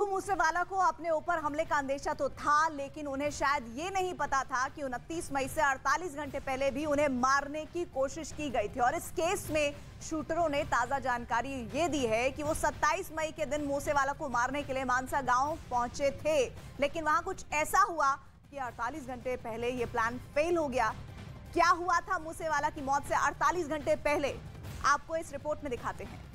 मूसेवाला को अपने ऊपर हमले का अंदेशा तो था, लेकिन उन्हें शायद ये नहीं पता था कि 29 मई से 48 घंटे पहले भी उन्हें मारने की कोशिश की गई थी। और इस केस में शूटरों ने ताजा जानकारी ये दी है कि वो 27 मई के दिन मूसेवाला को मारने के लिए मानसा गांव पहुंचे थे, लेकिन वहां कुछ ऐसा हुआ कि 48 घंटे पहले ये प्लान फेल हो गया। क्या हुआ था मूसेवाला की मौत से 48 घंटे पहले, आपको इस रिपोर्ट में दिखाते हैं।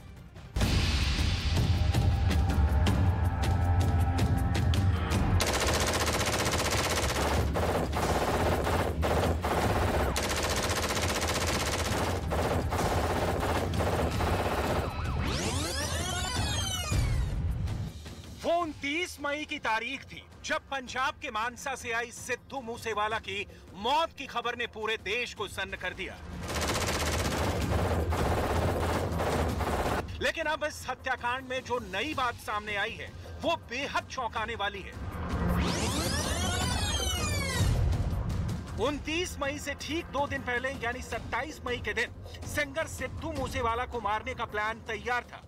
वो 29 मई की तारीख थी जब पंजाब के मानसा से आई सिद्धू मूसेवाला की मौत की खबर ने पूरे देश को सन्न कर दिया। लेकिन अब इस हत्याकांड में जो नई बात सामने आई है वो बेहद चौंकाने वाली है। 29 मई से ठीक 2 दिन पहले यानी 27 मई के दिन सिंगर सिद्धू मूसेवाला को मारने का प्लान तैयार था।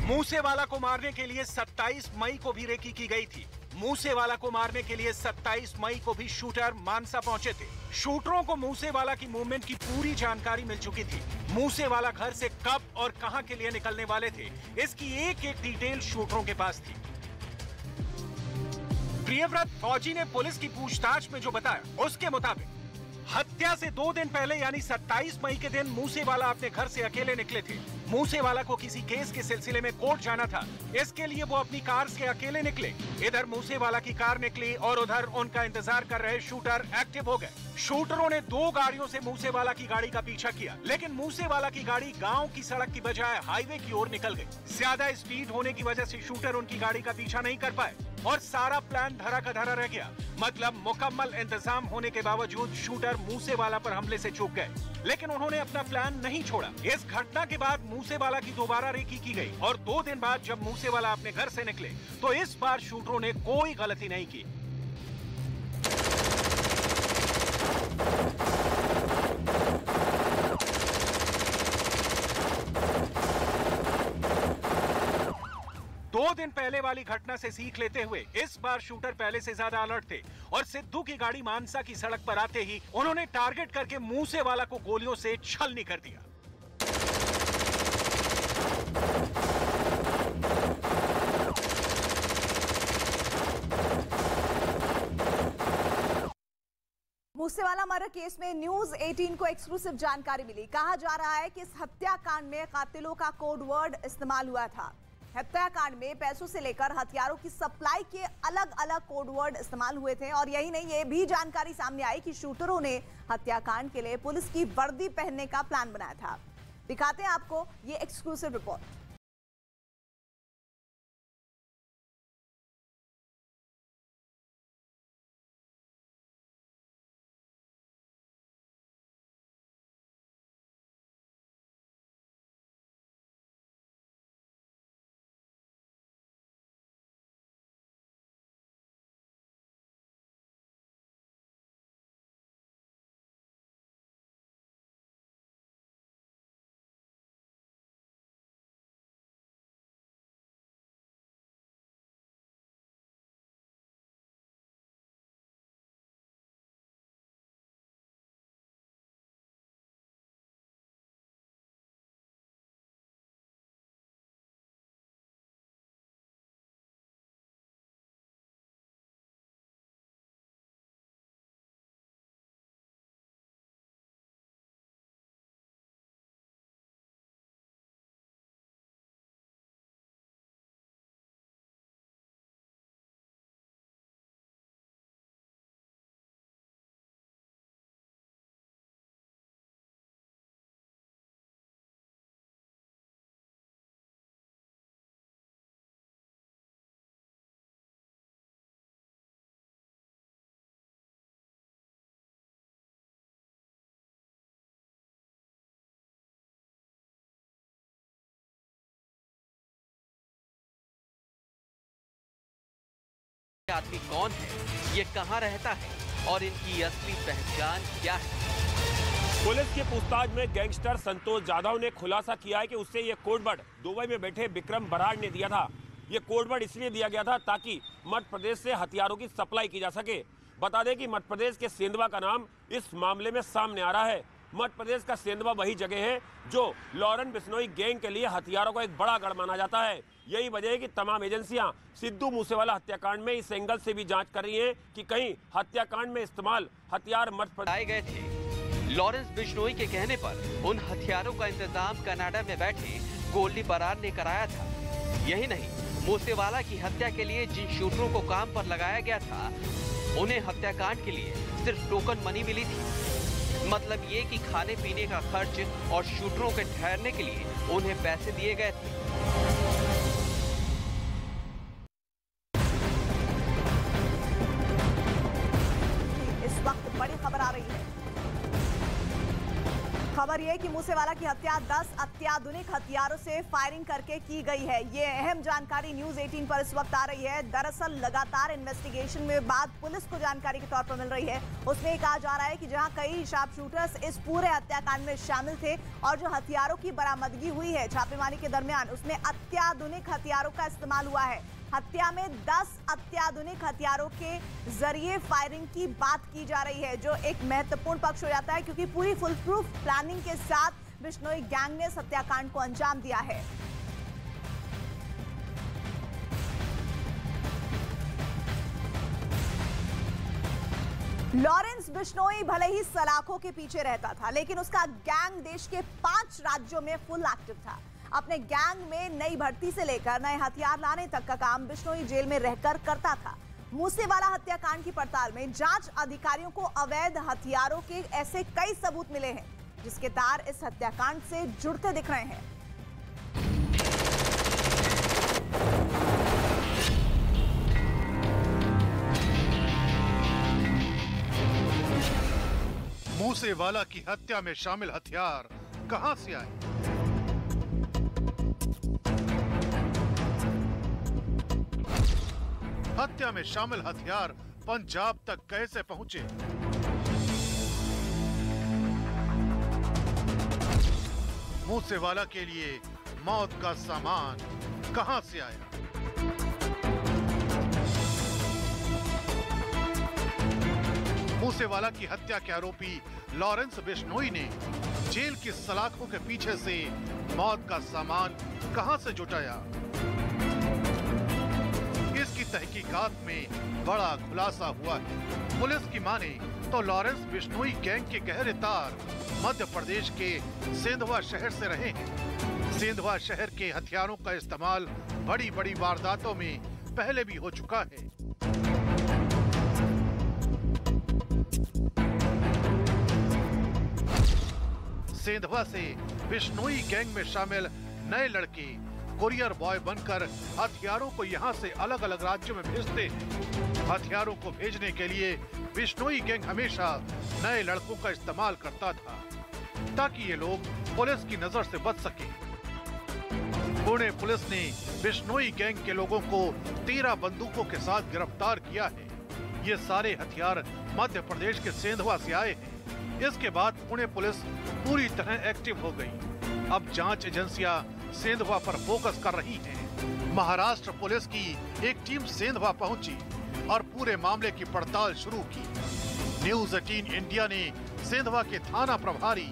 मूसेवाला को मारने के लिए 27 मई को भी रेकी की गई थी। मूसेवाला को मारने के लिए 27 मई को भी शूटर मानसा पहुंचे थे। शूटरों को मूसेवाला की मूवमेंट की पूरी जानकारी मिल चुकी थी। मूसेवाला घर से कब और कहां के लिए निकलने वाले थे, इसकी एक एक डिटेल शूटरों के पास थी। प्रियव्रत फौजी ने पुलिस की पूछताछ में जो बताया उसके मुताबिक हत्या से 2 दिन पहले यानी 27 मई के दिन मूसेवाला अपने घर से अकेले निकले थे। मूसेवाला को किसी केस के सिलसिले में कोर्ट जाना था, इसके लिए वो अपनी कार से अकेले निकले। इधर मूसेवाला की कार निकली और उधर उनका इंतजार कर रहे शूटर एक्टिव हो गए। शूटरों ने 2 गाड़ियों से मूसेवाला की गाड़ी का पीछा किया, लेकिन मूसेवाला की गाड़ी गांव की सड़क की बजाय हाईवे की ओर निकल गई। ज्यादा स्पीड होने की वजह से शूटर उनकी गाड़ी का पीछा नहीं कर पाए और सारा प्लान धरा का धरा रह गया। मतलब मुकम्मल इंतजाम होने के बावजूद शूटर मूसेवाला पर हमले से चूक गए, लेकिन उन्होंने अपना प्लान नहीं छोड़ा। इस घटना के बाद मूसेवाला की दोबारा रेकी की गई और 2 दिन बाद जब मूसेवाला अपने घर से निकले तो इस बार शूटरों ने कोई गलती नहीं की। दो दिन पहले वाली घटना से सीख लेते हुए इस बार शूटर पहले से ज्यादा अलर्ट थे और सिद्धू की गाड़ी मानसा की सड़क पर आते ही उन्होंने टारगेट करके मूसेवाला को गोलियों से छलनी कर दिया। मूसेवाला मर्डर केस में न्यूज 18 को एक्सक्लूसिव जानकारी मिली। कहा जा रहा है कि इस हत्याकांड में कातिलों का कोड वर्ड इस्तेमाल हुआ था। हत्याकांड में पैसों से लेकर हथियारों की सप्लाई के अलग अलग कोड वर्ड इस्तेमाल हुए थे। और यही नहीं, ये भी जानकारी सामने आई कि शूटरों ने हत्याकांड के लिए पुलिस की वर्दी पहनने का प्लान बनाया था। दिखाते हैं आपको ये एक्सक्लूसिव रिपोर्ट। आदमी कौन है, ये कहां रहता है और इनकी असली पहचान क्या है। पुलिस की पूछताछ में गैंगस्टर संतोष जाधव ने खुलासा किया है कि उससे ये कोड वर्ड दुबई में बैठे विक्रम बराड़ ने दिया था। ये कोडवर्ड इसलिए दिया गया था ताकि मध्य प्रदेश से हथियारों की सप्लाई की जा सके। बता दें कि मध्य प्रदेश के सेंधवा का नाम इस मामले में सामने आ रहा है। मध्य प्रदेश का सेंधवा वही जगह है जो लॉरेंस बिश्नोई गैंग के लिए हथियारों का एक बड़ा गढ़ माना जाता है। यही वजह है कि तमाम एजेंसियां सिद्धू मूसेवाला हत्याकांड में इस एंगल से भी जांच कर रही हैं कि कहीं हत्याकांड में इस्तेमाल हथियार मध्य प्रदेश आए गए थे। लॉरेंस बिश्नोई के कहने पर उन हथियारों का इंतजाम कनाडा में बैठे गोल्डी बरार ने कराया था। यही नहीं, मूसेवाला की हत्या के लिए जिन शूटरों को काम पर लगाया गया था, उन्हें हत्याकांड के लिए सिर्फ टोकन मनी मिली थी। मतलब ये कि खाने पीने का खर्च और शूटरों के ठहरने के लिए उन्हें पैसे दिए गए थे। इस वक्त बड़ी खबर आ रही है। खबर यह कि मूसेवाला की हत्या 10 अत्याधुनिक हथियारों से फायरिंग करके की गई है। ये अहम जानकारी न्यूज 18 पर इस वक्त आ रही है। दरअसल लगातार इन्वेस्टिगेशन में बाद पुलिस को जानकारी के तौर पर मिल रही है। उसमें कहा जा रहा है कि जहां कई शार्प शूटर्स इस पूरे हत्याकांड में शामिल थे और जो हथियारों की बरामदगी हुई है छापेमारी के दरमियान, उसमें अत्याधुनिक हथियारों का इस्तेमाल हुआ है। हत्या में 10 अत्याधुनिक हथियारों के जरिए फायरिंग की बात की जा रही है, जो एक महत्वपूर्ण पक्ष हो जाता है क्योंकि पूरी फुल प्रूफ प्लानिंग के साथ बिश्नोई गैंग ने हत्याकांड को अंजाम दिया है। लॉरेंस बिश्नोई भले ही सलाखों के पीछे रहता था, लेकिन उसका गैंग देश के 5 राज्यों में फुल एक्टिव था। अपने गैंग में नई भर्ती से लेकर नए हथियार लाने तक का काम बिश्नोई जेल में रहकर करता था। मूसेवाला हत्याकांड की पड़ताल में जांच अधिकारियों को अवैध हथियारों के ऐसे कई सबूत मिले हैं जिसके तार इस हत्याकांड से जुड़ते दिख रहे हैं। मूसेवाला की हत्या में शामिल हथियार कहां से आए? हत्या में शामिल हथियार पंजाब तक कैसे पहुंचे? मूसेवाला के लिए मौत का सामान कहां से आया? मूसेवाला की हत्या के आरोपी लॉरेंस बिश्नोई ने जेल की सलाखों के पीछे से मौत का सामान कहां से जुटाया? इसकी तहकीकात में बड़ा खुलासा हुआ है। पुलिस की माने तो लॉरेंस बिश्नोई गैंग के गहरे तार मध्य प्रदेश के सेंधवा शहर से रहे हैं। सेंधवा शहर के हथियारों का इस्तेमाल बड़ी बड़ी वारदातों में पहले भी हो चुका है। सेंधवा से बिश्नोई गैंग में शामिल नए लड़के कुरियर बॉय बनकर हथियारों को यहां से अलग अलग राज्यों में भेजते हैं। हथियारों को भेजने के लिए बिश्नोई गैंग हमेशा नए लड़कों का इस्तेमाल करता था ताकि ये लोग पुलिस की नजर से बच सके। पुणे पुलिस ने बिश्नोई गैंग के लोगों को 13 बंदूकों के साथ गिरफ्तार किया है। ये सारे हथियार मध्य प्रदेश के सेंधवा से आए हैं। इसके बाद पुणे पुलिस पूरी तरह एक्टिव हो गई। अब जांच एजेंसियां सेंधवा पर फोकस कर रही हैं। महाराष्ट्र पुलिस की एक टीम सेंधवा पहुंची और पूरे मामले की पड़ताल शुरू की। न्यूज 18 इंडिया ने सेंधवा के थाना प्रभारी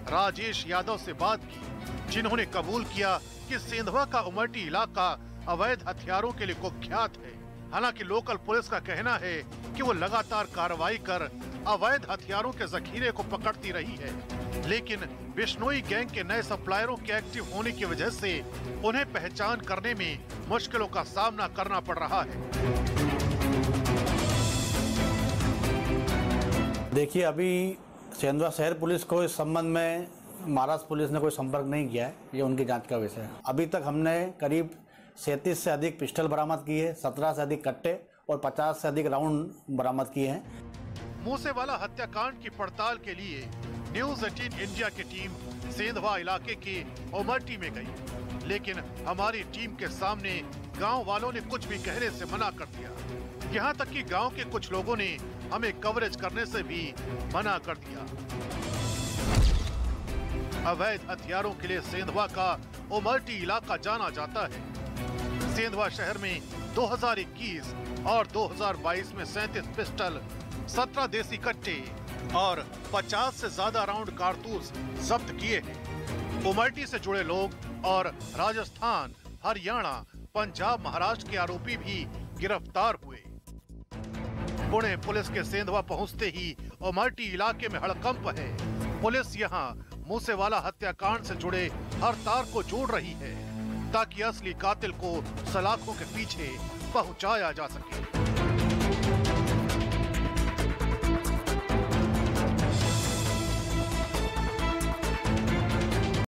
राजेश यादव से बात की, जिन्होंने कबूल किया कि सेंधवा का उमरटी इलाका अवैध हथियारों के लिए कुख्यात है। हालांकि लोकल पुलिस का कहना है कि वो लगातार कार्रवाई कर अवैध हथियारों के जखीरे को पकड़ती रही है, लेकिन बिश्नोई गैंग के नए सप्लायरों के एक्टिव होने की वजह से उन्हें पहचान करने में मुश्किलों का सामना करना पड़ रहा है। देखिए, अभी सेंधवा शहर पुलिस को इस संबंध में महाराष्ट्र पुलिस ने कोई संपर्क नहीं किया है। ये उनकी जांच का विषय है। अभी तक हमने करीब 37 से अधिक पिस्टल बरामद किए हैं, 17 से अधिक कट्टे और 50 से अधिक राउंड बरामद किए हैं। मूसेवाला हत्याकांड की पड़ताल के लिए न्यूज 18 इंडिया की टीम सेंधवा इलाके के उमरटी में गई, लेकिन हमारी टीम के सामने गांव वालों ने कुछ भी कहने से मना कर दिया। यहां तक कि गांव के कुछ लोगों ने हमें कवरेज करने से भी मना कर दिया। अवैध हथियारों के लिए सेंधवा का उमरटी इलाका जाना जाता है। सेंधवा शहर में 2021 और 2022 में 37 पिस्टल, 17 देसी कट्टे और 50 से ज्यादा राउंड कारतूस जब्त किए हैं। उमरटी से जुड़े लोग और राजस्थान, हरियाणा, पंजाब, महाराष्ट्र के आरोपी भी गिरफ्तार हुए। पुणे पुलिस के सेंधवा पहुंचते ही उमरटी इलाके में हड़कंप है। पुलिस यहां मूसेवाला हत्याकांड से जुड़े हर तार को जोड़ रही है ताकि असली कातिल को सलाखों के पीछे पहुंचाया जा सके।